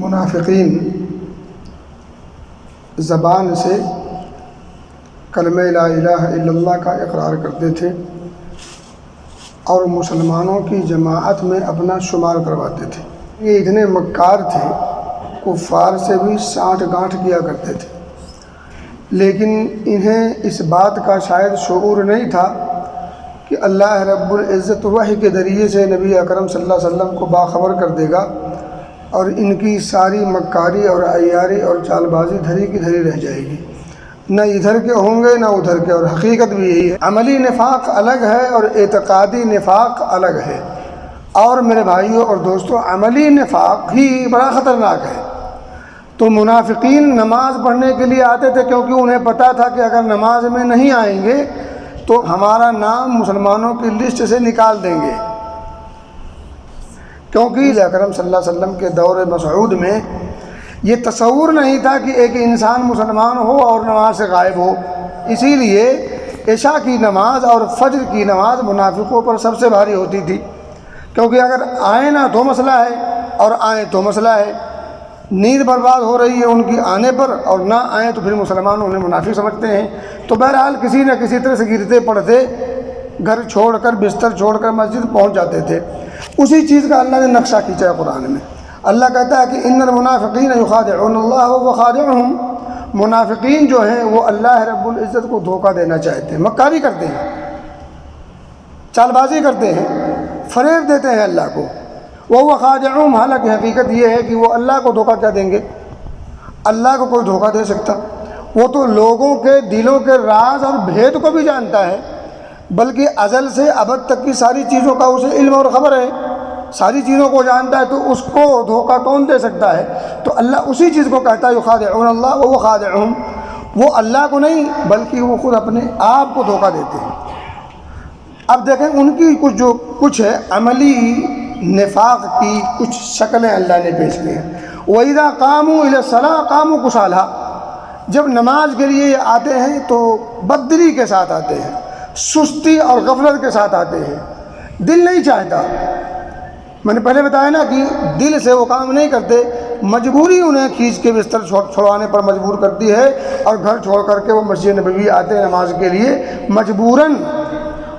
منافقین زبان سے کلمہ لا الہ الا اللہ کا اقرار کرتے تھے اور مسلمانوں کی جماعت میں اپنا شمار کرواتے تھے۔ یہ اتنے مکار تھے، کفار سے بھی سانٹھ گانٹھ کیا کرتے تھے، لیکن انہیں اس بات کا شاید شعور نہیں تھا کہ اللہ رب العزت وحی کے ذریعے سے نبی اکرم صلی اللہ علیہ وسلم کو باخبر کر دے گا اور ان کی ساری مکاری اور عیاری اور چال بازی دھری کی دھری رہ جائے گی، نہ ادھر کے ہوں گے نہ ادھر کے۔ اور حقیقت بھی یہی ہے، عملی نفاق الگ ہے اور اعتقادی نفاق الگ ہے۔ اور میرے بھائیوں اور دوستوں، عملی نفاق ہی بڑا خطرناک ہے۔ تو منافقین نماز پڑھنے کے لیے آتے تھے کیونکہ انہیں پتہ تھا کہ اگر نماز میں نہیں آئیں گے تو ہمارا نام مسلمانوں کی لسٹ سے نکال دیں گے، کیونکہ اکرم صلی اللہ علیہ وسلم کے دور مسعود میں یہ تصور نہیں تھا کہ ایک انسان مسلمان ہو اور نماز سے غائب ہو۔ اسی لیے عشاء کی نماز اور فجر کی نماز منافقوں پر سب سے بھاری ہوتی تھی، کیونکہ اگر آئیں نہ تو مسئلہ ہے اور آئیں تو مسئلہ ہے۔ نیند برباد ہو رہی ہے ان کی آنے پر، اور نہ آئیں تو پھر مسلمان انہیں منافق سمجھتے ہیں۔ تو بہرحال کسی نہ کسی طرح سے گرتے پڑتے گھر چھوڑ کر بستر چھوڑ کر مسجد پہنچ جاتے تھے۔ اسی چیز کا اللہ نے نقشہ کھینچا ہے قرآن میں۔ اللہ کہتا ہے کہ ان المنافقین یخادعون اللہ وهو خادعهم، منافقین جو ہیں وہ اللہ رب العزت کو دھوکہ دینا چاہتے ہیں، مکاری کرتے ہیں، چال بازی کرتے ہیں، فریب دیتے ہیں اللہ کو۔ وهو خادعهم، حالانکہ حقیقت یہ ہے کہ وہ اللہ کو دھوکہ کیا دیں گے؟ اللہ کو کوئی دھوکہ دے سکتا؟ وہ تو لوگوں کے دلوں کے راز اور بھید کو بھی جانتا ہے، بلکہ ازل سے ابد تک کی ساری چیزوں کا اسے علم اور خبر ہے، ساری چیزوں کو جانتا ہے، تو اس کو دھوکہ کون دے سکتا ہے؟ تو اللہ اسی چیز کو کہتا ہے یخادعون اللہ وهو خادعهم، وہ اللہ کو نہیں بلکہ وہ خود اپنے آپ کو دھوکہ دیتے ہیں۔ اب دیکھیں ان کی کچھ ہے عملی نفاق کی کچھ شکلیں اللہ نے پیش کی ہیں۔ وَإِذَا قَامُوا إِلَى الصَّلَاةِ قَامُوا كُسَالَىٰ، جب نماز کے لیے آتے ہیں تو بددلی کے ساتھ آتے ہیں، سستی اور غفلت کے ساتھ آتے ہیں، دل نہیں چاہتا۔ میں نے پہلے بتایا نا کہ دل سے وہ کام نہیں کرتے، مجبوری انہیں کھینچ کے بستر چھوڑوانے پر مجبور کرتی ہے، اور گھر چھوڑ کر کے وہ مسجد نبوی آتے ہیں نماز کے لیے مجبوراً۔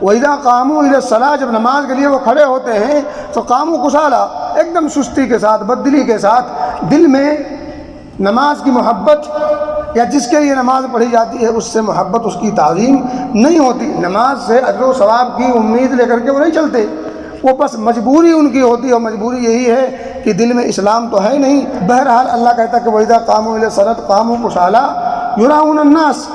وَإِذَا قَامُوا إِلَى الصَّلَاةِ، جب نماز کے لیے وہ کھڑے ہوتے ہیں تو قاموا کسالىٰ، ایک دم سستی کے ساتھ، بددلی کے ساتھ، دل میں نماز کی محبت یا جس کے لیے نماز پڑھی جاتی ہے اس سے محبت، اس کی تعظیم نہیں ہوتی۔ نماز سے اجر و ثواب کی امید لے کر کے وہ نہیں چلتے، وہ بس مجبوری ان کی ہوتی ہے، اور مجبوری یہی ہے کہ دل میں اسلام تو ہے نہیں۔ بہرحال اللہ کہتا ہے کہ وَإِذَا قَامُوا إِلَى الصَّلَاةِ قَامُوا كُسَالَىٰ يُرَاءُونَ النَّاسَ،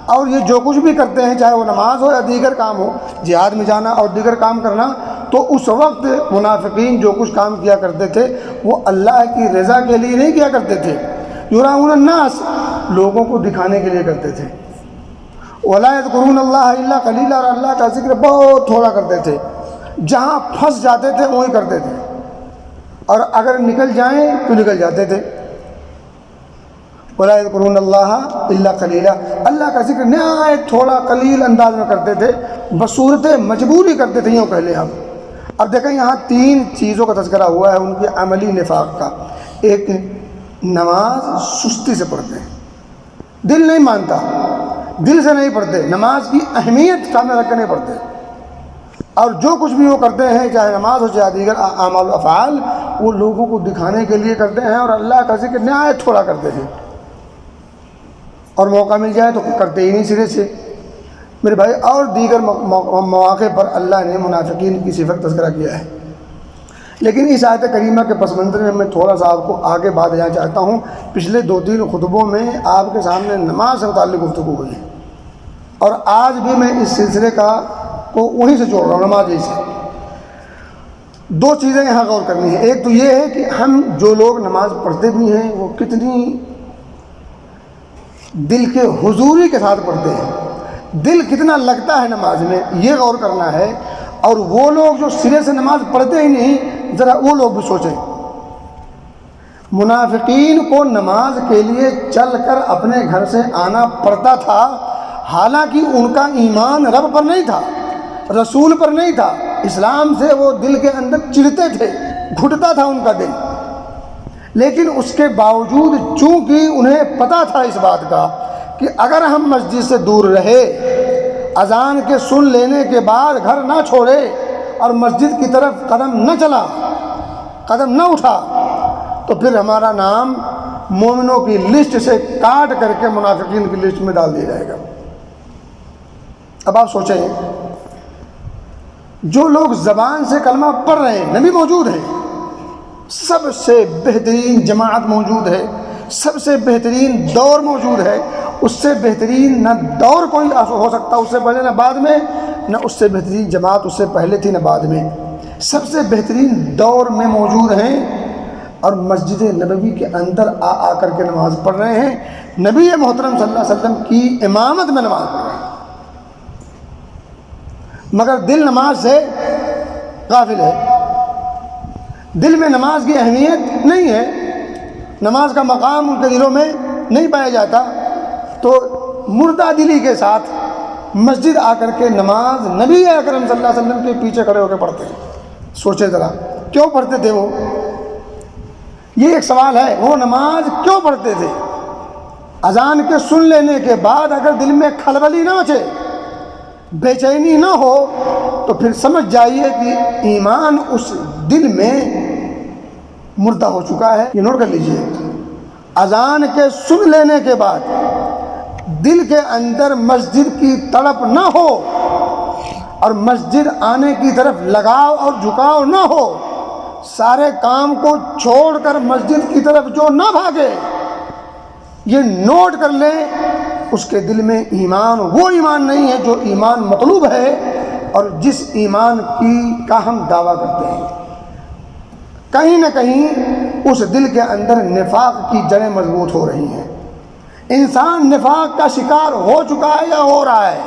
اور یہ جو کچھ بھی کرتے ہیں، چاہے وہ نماز ہو یا دیگر کام ہو، جہاد میں جانا اور دیگر کام کرنا، تو اس وقت منافقین جو کچھ کام کیا کرتے تھے وہ اللہ کی رضا کے لیے نہیں کیا کرتے تھے۔ یراؤن الناس، لوگوں کو دکھانے کے لیے کرتے تھے۔ وَلَا يَذْكُرُونَ اللَّهَ إِلَّا قَلِيلًا، اور اللہ کا ذکر بہت تھوڑا کرتے تھے، جہاں پھنس جاتے تھے وہیں کرتے تھے، اور اگر نکل جائیں تو نکل جاتے تھے۔ وَلَا يَذْكُرُونَ اللَّهَ إِلَّا قَلِيلًا، اللہ کا ذکر نہایت تھوڑا قلیل انداز میں کرتے تھے، بصورت مجبوری کرتے تھے، یوں کہہ لیں ہم۔ اب دیکھیں یہاں تین چیزوں کا تذکرہ ہوا ہے ان کے عملی نفاق کا۔ ایک، نماز سستی سے پڑھتے ہیں، دل نہیں مانتا، دل سے نہیں پڑھتے، نماز کی اہمیت سامنے رکھ کے نہیں پڑھتے، اور جو کچھ بھی وہ کرتے ہیں چاہے نماز ہو چاہے دیگر اعمال و افعال، وہ لوگوں کو دکھانے کے لیے کرتے ہیں، اور اللہ کا ذکر نہایت تھوڑا کرتے ہیں، اور موقع مل جائے تو کرتے ہی نہیں سرے سے میرے بھائی۔ اور دیگر مواقع پر اللہ نے منافقین کی صفت تذکرہ کیا ہے، لیکن اس آیت کریمہ کے پس منظر میں میں تھوڑا سا آپ کو آگے بات دینا چاہتا ہوں۔ پچھلے 2-3 خطبوں میں آپ کے سامنے نماز سے متعلق گفتگو ہوئی ہے، اور آج بھی میں اس سلسلے کو وہیں سے جوڑ رہا ہوں، نماز ہی سے۔ دو چیزیں یہاں غور کرنی ہیں۔ ایک تو یہ ہے کہ ہم جو لوگ نماز پڑھتے بھی ہیں وہ کتنی دل کے حضوری کے ساتھ پڑھتے ہیں، دل کتنا لگتا ہے نماز میں، یہ غور کرنا ہے۔ اور وہ لوگ جو سرے سے نماز پڑھتے ہی نہیں، ذرا وہ لوگ بھی سوچیں۔ منافقین کو نماز کے لیے چل کر اپنے گھر سے آنا پڑتا تھا، حالانکہ ان کا ایمان رب پر نہیں تھا، رسول پر نہیں تھا، اسلام سے وہ دل کے اندر چڑھتے تھے، گھٹتا تھا ان کا دل، لیکن اس کے باوجود چونکہ انہیں پتہ تھا اس بات کا کہ اگر ہم مسجد سے دور رہے، اذان کے سن لینے کے بعد گھر نہ چھوڑے اور مسجد کی طرف قدم نہ چلا، قدم نہ اٹھا، تو پھر ہمارا نام مومنوں کی لسٹ سے کاٹ کر کے منافقین کی لسٹ میں ڈال دیا جائے گا۔ اب آپ سوچیں، جو لوگ زبان سے کلمہ پڑھ رہے ہیں، نبی موجود ہیں، سب سے بہترین جماعت موجود ہے، سب سے بہترین دور موجود ہے، اس سے بہترین نہ دور کوئی ہو سکتا اس سے پہلے نہ بعد میں، نہ اس سے بہترین جماعت اس سے پہلے تھی نہ بعد میں، سب سے بہترین دور میں موجود ہیں، اور مسجد نبوی کے اندر آ کر کے نماز پڑھ رہے ہیں، نبی محترم صلی اللہ علیہ وسلم کی امامت میں نماز پڑھ رہے ہیں، مگر دل نماز سے غافل ہے، دل میں نماز کی اہمیت نہیں ہے، نماز کا مقام ان کے دلوں میں نہیں پایا جاتا، تو مردہ دلی کے ساتھ مسجد آ کر کے نماز نبی اکرم صلی اللہ علیہ وسلم کے پیچھے کھڑے ہو کے پڑھتے ہیں۔ سوچے ذرا کیوں پڑھتے تھے وہ؟ یہ ایک سوال ہے، وہ نماز کیوں پڑھتے تھے؟ اذان کے سن لینے کے بعد اگر دل میں کھلبلی نہ مچے، بے چینی نہ ہو، تو پھر سمجھ جائیے کہ ایمان اس دل میں مردہ ہو چکا ہے۔ یہ نوٹ کر لیجئے، اذان کے سن لینے کے بعد دل کے اندر مسجد کی تڑپ نہ ہو اور مسجد آنے کی طرف لگاؤ اور جھکاؤ نہ ہو، سارے کام کو چھوڑ کر مسجد کی طرف جو نہ بھاگے، یہ نوٹ کر لیں، اس کے دل میں ایمان وہ ایمان نہیں ہے جو ایمان مطلوب ہے اور جس ایمان کا ہم دعویٰ کرتے ہیں۔ کہیں نہ کہیں اس دل کے اندر نفاق کی جڑیں مضبوط ہو رہی ہیں، انسان نفاق کا شکار ہو چکا ہے یا ہو رہا ہے،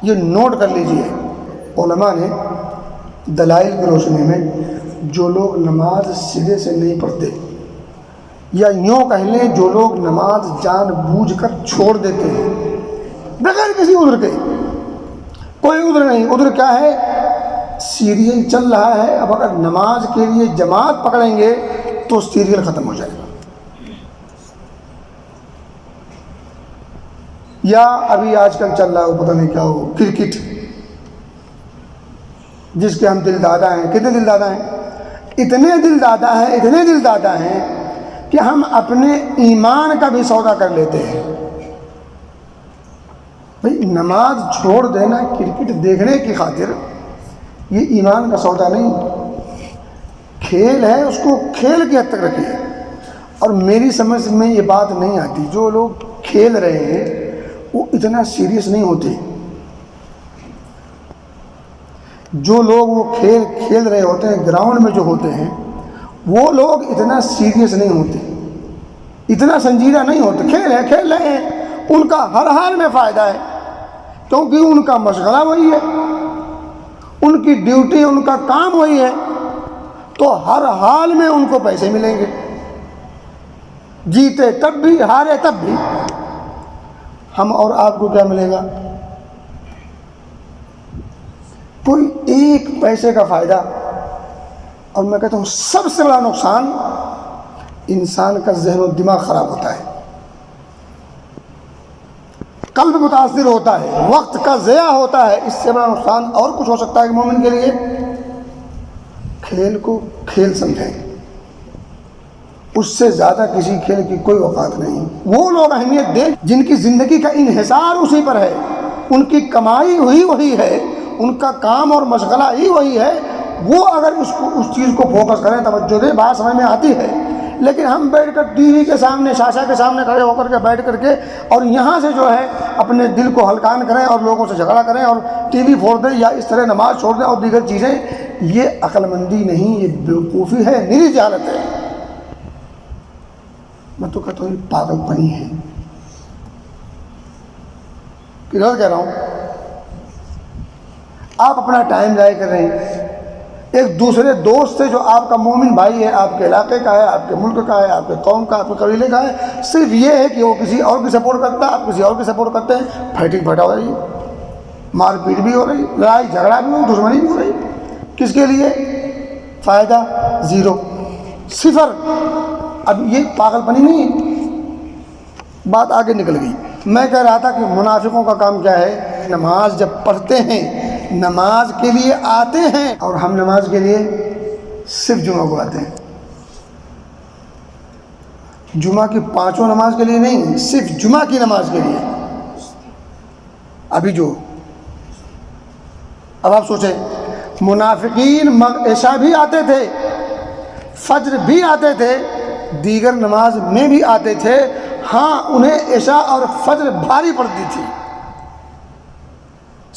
یہ نوٹ کر لیجئے۔ علماء نے دلائل کی روشنی میں جو لوگ نماز سرے سے نہیں پڑھتے، یا یوں کہہ لیں جو لوگ نماز جان بوجھ کر چھوڑ دیتے ہیں بغیر کسی عذر کے، کوئی عذر نہیں، عذر کیا ہے؟ سیریل چل رہا ہے، اب اگر نماز کے لیے جماعت پکڑیں گے تو سیریل ختم ہو جائے گا، یا ابھی آج کل چل رہا ہو پتہ نہیں کیا ہو، کرکٹ، جس کے ہم دل دادا ہیں۔ کتنے دل دادا ہیں؟ اتنے دل دادا ہیں، اتنے دل دادا ہیں کہ ہم اپنے ایمان کا بھی سودا کر لیتے ہیں۔ بھئی نماز چھوڑ دینا کرکٹ دیکھنے کی خاطر، یہ ایمان کا سودا نہیں، کھیل ہے، اس کو کھیل کی حد تک رکھیے۔ اور میری سمجھ میں یہ بات نہیں آتی، جو لوگ کھیل رہے ہیں وہ اتنا سیریس نہیں ہوتے، جو لوگ وہ کھیل رہے ہوتے ہیں گراؤنڈ میں جو ہوتے ہیں، وہ لوگ اتنا سیریس نہیں ہوتے، اتنا سنجیدہ نہیں ہوتے، کھیل ہے، کھیل رہے ہیں، ان کا ہر حال میں فائدہ ہے، کیونکہ ان کا مشغلہ وہی ہے، ان کی ڈیوٹی، ان کا کام وہی ہے، تو ہر حال میں ان کو پیسے ملیں گے، جیتے تب بھی ہارے تب بھی۔ ہم اور آپ کو کیا ملے گا؟ کوئی ایک پیسے کا فائدہ۔ اور میں کہتا ہوں سب سے بڑا نقصان انسان کا ذہن و دماغ خراب ہوتا ہے، قلب متاثر ہوتا ہے، وقت کا ضیاع ہوتا ہے۔ اس سے بڑا نقصان اور کچھ ہو سکتا ہے کہ مومن کے لیے؟ کھیل کو کھیل سمجھیں، اس سے زیادہ کسی کھیل کی کوئی اوقات نہیں۔ وہ لوگ اہمیت دیں جن کی زندگی کا انحصار اسی پر ہے، ان کی کمائی وہی ہے، ان کا کام اور مشغلہ ہی وہی ہے، وہ اگر اس چیز کو فوکس کریں، توجہ دیں، بات سمجھ میں آتی ہے۔ لیکن ہم بیٹھ کر ٹی وی کے سامنے، شاشہ کے سامنے کھڑے ہو کر کے بیٹھ کر کے اور یہاں سے جو ہے اپنے دل کو ہلکان کریں اور لوگوں سے جھگڑا کریں اور ٹی وی پھوڑ دیں یا اس طرح نماز چھوڑ دیں اور دیگر چیزیں، یہ عقل مندی نہیں، یہ بیوقوفی ہے، نری جہالت ہے۔ میں تو کہتا ہوں یہ پاگل پنی ہے، کلیئر کہہ رہا ہوں۔ آپ اپنا ٹائم ضائع کر رہے ہیں، ایک دوسرے دوست سے جو آپ کا مومن بھائی ہے، آپ کے علاقے کا ہے، آپ کے ملک کا ہے، آپ کے قوم کا، آپ کے قبیلے کا ہے، صرف یہ ہے کہ وہ کسی اور کی سپورٹ کرتا ہے، آپ کسی اور کی سپورٹ کرتے ہیں، فائٹنگ پھٹا ہو رہی ہے، مار پیٹ بھی ہو رہی، لڑائی جھگڑا بھی ہو، دشمنی بھی ہو رہی، کس کے لیے؟ فائدہ زیرو، صفر۔ اب یہ پاگل پنی نہیں ہے، بات آگے نکل گئی۔ میں کہہ رہا تھا کہ منافقوں کا کام کیا ہے؟ نماز جب پڑھتے ہیں، نماز کے لیے آتے ہیں، اور ہم نماز کے لیے صرف جمعہ کو آتے ہیں، جمعہ کی پانچوں نماز کے لیے نہیں، صرف جمعہ کی نماز کے لیے۔ ابھی جو اب آپ سوچیں، منافقین عشاء بھی آتے تھے، فجر بھی آتے تھے، دیگر نماز میں بھی آتے تھے، ہاں انہیں عشاء اور فجر بھاری پڑتی تھی،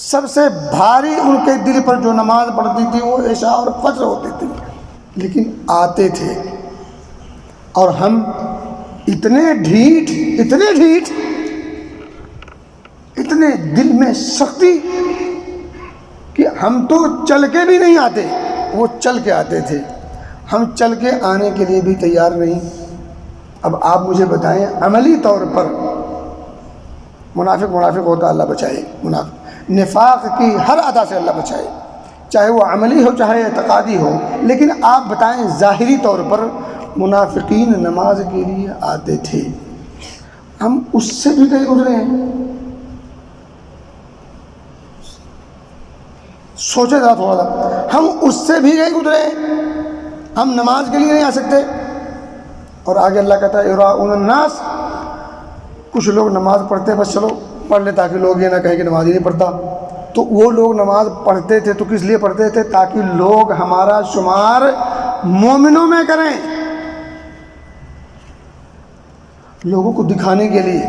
سب سے بھاری ان کے دل پر جو نماز پڑتی تھی وہ عشاء اور فجر ہوتی تھی، لیکن آتے تھے۔ اور ہم اتنے ڈھیٹ اتنے دل میں سختی کہ ہم تو چل کے بھی نہیں آتے، وہ چل کے آتے تھے، ہم چل کے آنے کے لیے بھی تیار نہیں۔ اب آپ مجھے بتائیں، عملی طور پر منافق ہوتا، اللہ بچائے، نفاق کی ہر ادا سے اللہ بچائے، چاہے وہ عملی ہو چاہے اعتقادی ہو، لیکن آپ بتائیں ظاہری طور پر منافقین نماز کے لیے آتے تھے، ہم اس سے بھی کہیں گزرے ہیں؟ سوچے ذرا تھوڑا سا، ہم اس سے بھی گئے گزرے ہیں، ہم نماز کے لیے نہیں آ سکتے۔ اور آگے اللہ کہتا ہے یراؤن الناس، کچھ لوگ نماز پڑھتے ہیں، بس چلو پڑھ لے تاکہ لوگ یہ نہ کہیں کہ نماز ہی نہیں پڑھتا۔ تو وہ لوگ نماز پڑھتے تھے تو کس لیے پڑھتے تھے؟ تاکہ لوگ ہمارا شمار مومنوں میں کریں، لوگوں کو دکھانے کے لیے۔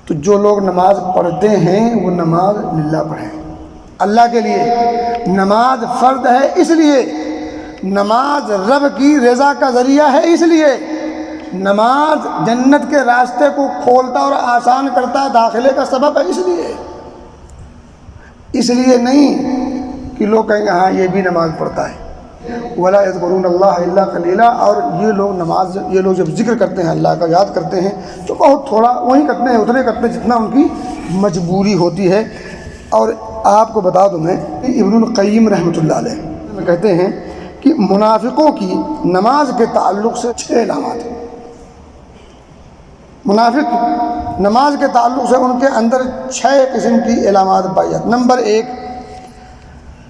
تو جو لوگ نماز پڑھتے ہیں وہ نماز للہ پڑھیں، اللہ کے لیے۔ نماز فرض ہے اس لیے، نماز رب کی رضا کا ذریعہ ہے اس لیے، نماز جنت کے راستے کو کھولتا اور آسان کرتا ہے، داخلے کا سبب ہے اس لیے نہیں کہ لوگ کہیں گے ہاں یہ بھی نماز پڑھتا ہے۔ وَلَا يَذْكُرُونَ اللَّهَ إِلَّا قَلِيلًا، اور یہ لوگ جب ذکر کرتے ہیں، اللہ کا یاد کرتے ہیں تو بہت تھوڑا، وہیں کرتے ہیں، اتنے کرتے ہیں جتنا ان کی مجبوری ہوتی ہے۔ اور آپ کو بتا دوں میں، ابن القیم رحمۃ اللہ علیہ کہتے ہیں کہ منافقوں کی نماز کے تعلق سے 6 علامات ہیں۔ منافق نماز کے تعلق سے ان کے اندر 6 قسم کی علامات پائی جاتی۔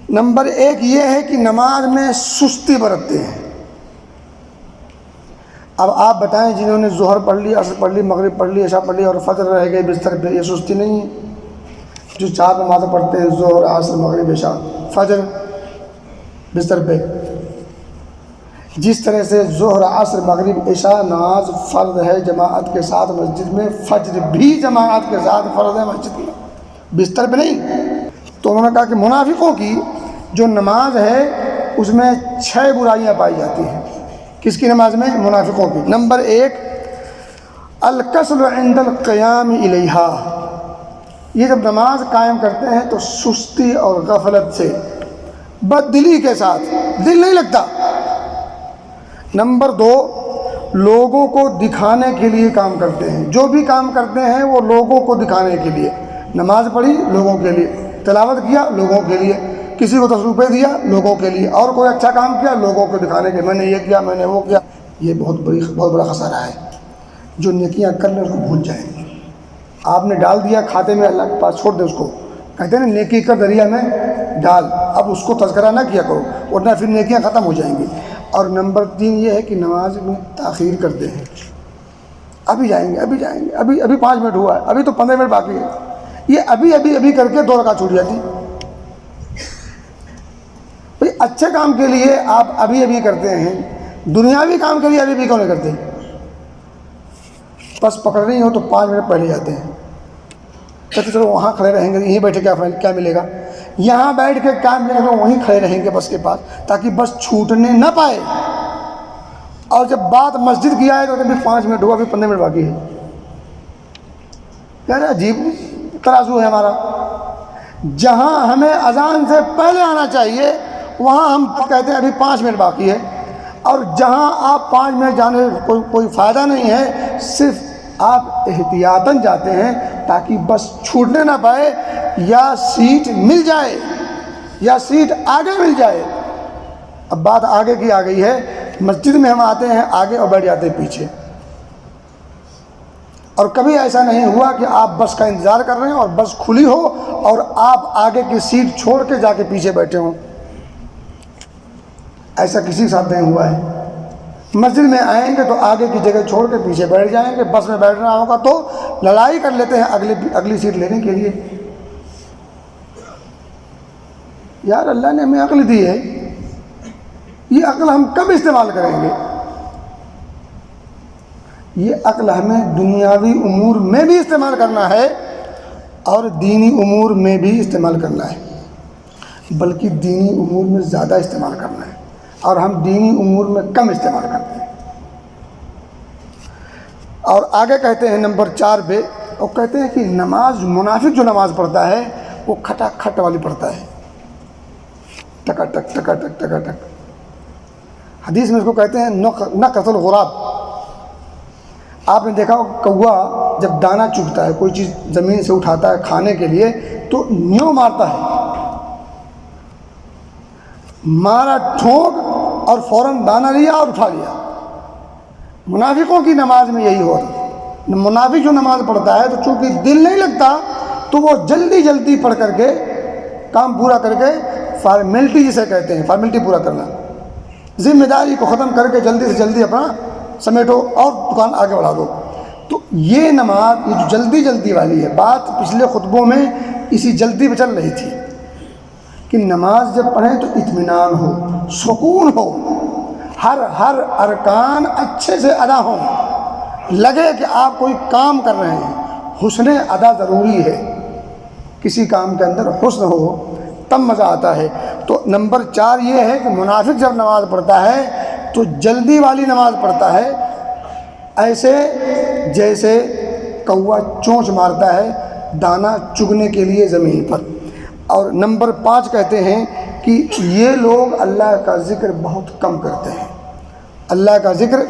نمبر ایک یہ ہے کہ نماز میں سستی برتتے ہیں۔ اب آپ بتائیں، جنہوں نے ظہر پڑھ لی، عصر پڑھ لی، مغرب پڑھ لی، عشاء پڑھ لی اور فجر رہ گئے بستر پہ، یہ سستی نہیں ہے؟ جو 4 نمازیں پڑھتے ہیں، ظہر، عصر، مغرب، عشاء، فجر، بستر پہ، جس طرح سے ظہر، عصر، مغرب، عشاء نماز فرض ہے جماعت کے ساتھ مسجد میں، فجر بھی جماعت کے ساتھ فرض ہے مسجد میں، بستر پہ نہیں۔ تو انہوں نے کہا کہ منافقوں کی جو نماز ہے اس میں 6 برائیاں پائی جاتی ہیں۔ کس کی نماز میں؟ منافقوں کی۔ نمبر 1، الکسل عند القیام الیہا، یہ جب نماز قائم کرتے ہیں تو سستی اور غفلت سے، بد دلی کے ساتھ، دل نہیں لگتا۔ نمبر 2، لوگوں کو دکھانے کے لیے کام کرتے ہیں، جو بھی کام کرتے ہیں وہ لوگوں کو دکھانے کے لیے۔ نماز پڑھی لوگوں کے لیے، تلاوت کیا لوگوں کے لیے، کسی کو 10 روپے دیا لوگوں کے لیے، اور کوئی اچھا کام کیا لوگوں کو دکھانے کے، میں نے یہ کیا، میں نے وہ کیا۔ یہ بہت بڑا خسارہ ہے۔ جو نیکیاں کر لیں اس کو بھول جائیں۔ آپ نے ڈال دیا کھاتے میں، اللہ کے پاس چھوڑ دیں اس کو، کہتے ہیں نا نیکی کا ذریعہ میں ڈال، اب اس کو تذکرہ نہ کیا کرو ورنہ پھر نیکیاں ختم ہو جائیں گی۔ اور نمبر 3 یہ ہے کہ نماز میں تاخیر کرتے ہیں، ابھی جائیں گے، ابھی 5 منٹ ہوا ہے، ابھی تو 15 منٹ باقی ہے، یہ ابھی کر کے 2 رکعت چھوٹ جاتی۔ بھئی اچھے کام کے لیے آپ ابھی کرتے ہیں، دنیاوی کام کے لیے ابھی کیوں نہیں کرتے؟ بس پکڑنی ہو تو 5 منٹ پہلے جاتے ہیں، کہتے چلو وہاں کھڑے رہیں گے، یہیں بیٹھے کیا ملے گا، یہاں بیٹھ کے کیا ملے گا، وہیں کھڑے رہیں گے بس کے پاس، تاکہ بس چھوٹنے نہ پائے۔ اور جب بات مسجد کی آئے تو ابھی 5 منٹ ہوا، ابھی 15 منٹ باقی ہے۔ یار عجیب ترازو ہے ہمارا، جہاں ہمیں اذان سے پہلے آنا چاہیے وہاں ہم کہتے ہیں ابھی 5 منٹ باقی ہے، اور جہاں آپ 5 منٹ جانے کوئی فائدہ نہیں ہے، صرف آپ احتیاطاً جاتے ہیں تاکہ بس چھوٹنے نہ پائے، یا سیٹ مل جائے یا سیٹ آگے مل جائے۔ اب بات آگے کی آ گئی ہے مسجد میں ہم آتے ہیں آگے اور بیٹھ جاتے ہیں پیچھے، اور کبھی ایسا نہیں ہوا کہ آپ بس کا انتظار کر رہے ہیں اور بس کھلی ہو اور آپ آگے کی سیٹ چھوڑ کے جا کے پیچھے بیٹھے ہوں، ایسا کسی کے ساتھ نہیں ہوا ہے۔ مسجد میں آئیں گے تو آگے کی جگہ چھوڑ کے پیچھے بیٹھ جائیں گے، بس میں بیٹھنا ہوگا تو لڑائی کر لیتے ہیں اگلی سیٹ لینے کے لیے۔ یار اللہ نے ہمیں عقل دی ہے، یہ عقل ہم کب استعمال کریں گے؟ یہ عقل ہمیں دنیاوی امور میں بھی استعمال کرنا ہے اور دینی امور میں بھی استعمال کرنا ہے، بلکہ دینی امور میں زیادہ استعمال کرنا ہے، اور ہم دینی امور میں کم استعمال کرتے ہیں۔ اور آگے کہتے ہیں نمبر 4 پہ، وہ کہتے ہیں کہ نماز، منافق جو نماز پڑھتا ہے وہ کھٹا کھٹ والی پڑھتا ہے، ٹکا ٹک ٹکا ٹک ٹکا ٹک۔ حدیث میں اس کو کہتے ہیں نقص الغراب۔ آپ نے دیکھا کوا جب دانہ چگتا ہے، کوئی چیز زمین سے اٹھاتا ہے کھانے کے لیے تو نیوں مارتا ہے، مارا ٹھونک اور فوراً دانہ لیا اور اٹھا لیا۔ منافقوں کی نماز میں یہی ہو رہا ہے۔ منافق جو نماز پڑھتا ہے تو چونکہ دل نہیں لگتا تو وہ جلدی جلدی پڑھ کر کے کام پورا کر کے، فارمیلٹی جسے کہتے ہیں، فارمیلٹی پورا کرنا، ذمہ داری کو ختم کر کے جلدی سے جلدی اپنا سمیٹو اور دکان آگے بڑھا دو۔ تو یہ نماز، یہ جو جلدی جلدی والی ہے، بات پچھلے خطبوں میں اسی جلدی پہ چل رہی تھی کہ نماز جب پڑھیں تو اطمینان ہو، سکون ہو، ہر ارکان اچھے سے ادا ہوں، لگے کہ آپ کوئی کام کر رہے ہیں۔ حسن ادا ضروری ہے، کسی کام کے اندر حسن ہو تب مزہ آتا ہے۔ تو نمبر 4 یہ ہے کہ منافق جب نماز پڑھتا ہے تو جلدی والی نماز پڑھتا ہے، ایسے جیسے کوا چونچ مارتا ہے دانہ چگنے کے لیے زمین پر۔ اور نمبر 5 کہتے ہیں کہ یہ لوگ اللہ کا ذکر بہت کم کرتے ہیں، اللہ کا ذکر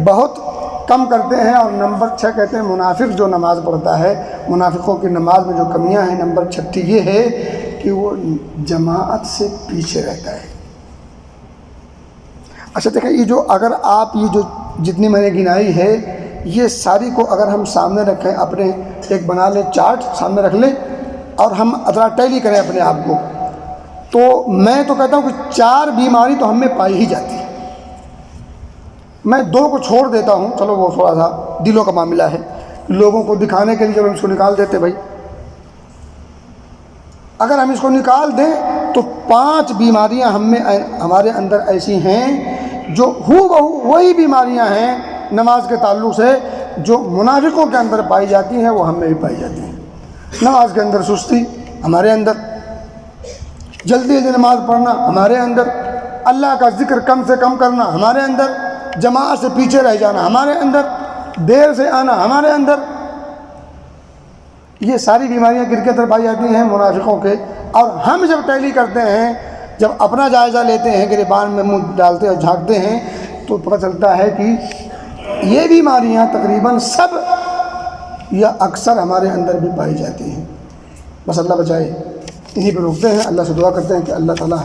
بہت کم کرتے ہیں۔ اور نمبر 6 کہتے ہیں منافق جو نماز پڑھتا ہے، منافقوں کی نماز میں جو کمیاں ہیں، نمبر 6 یہ ہے کہ وہ جماعت سے پیچھے رہتا ہے۔ اچھا دیکھیں، یہ جو اگر آپ یہ جو جتنی میں نے گنائی ہے یہ ساری کو اگر ہم سامنے رکھیں، اپنے ایک بنا لیں چارٹ سامنے رکھ لیں اور ہم ذرا ٹیلی کریں اپنے آپ کو، تو میں تو کہتا ہوں کہ 4 بیماری تو ہم میں پائی ہی جاتی ہے۔ میں 2 کو چھوڑ دیتا ہوں، چلو وہ تھوڑا سا دلوں کا معاملہ ہے، لوگوں کو دکھانے کے لیے جب ہم اس کو نکال دیتے بھائی، اگر ہم اس کو نکال دیں تو 5 بیماریاں ہمارے اندر ایسی ہیں جو بہو وہی بیماریاں ہیں نماز کے تعلق سے جو منافقوں کے اندر پائی جاتی ہیں، وہ ہم میں بھی پائی جاتی ہیں۔ نماز کے اندر سستی ہمارے اندر، جلدی جلدی نماز پڑھنا ہمارے اندر، اللہ کا ذکر کم سے کم کرنا ہمارے اندر، جماعت سے پیچھے رہ جانا ہمارے اندر، دیر سے آنا ہمارے اندر، یہ ساری بیماریاں کن کے اندر پائی جاتی ہیں؟ منافقوں کے۔ اور ہم جب ٹیلی کرتے ہیں، جب اپنا جائزہ لیتے ہیں، گریبان میں منہ ڈالتے اور جھانکتے ہیں، تو پتہ چلتا ہے کہ یہ بیماریاں تقریباً سب یا اکثر ہمارے اندر بھی پائی جاتی ہیں۔ بس اللہ بچائے۔ انہی پہ روکتے ہیں، اللہ سے دعا کرتے ہیں کہ اللہ تعالیٰ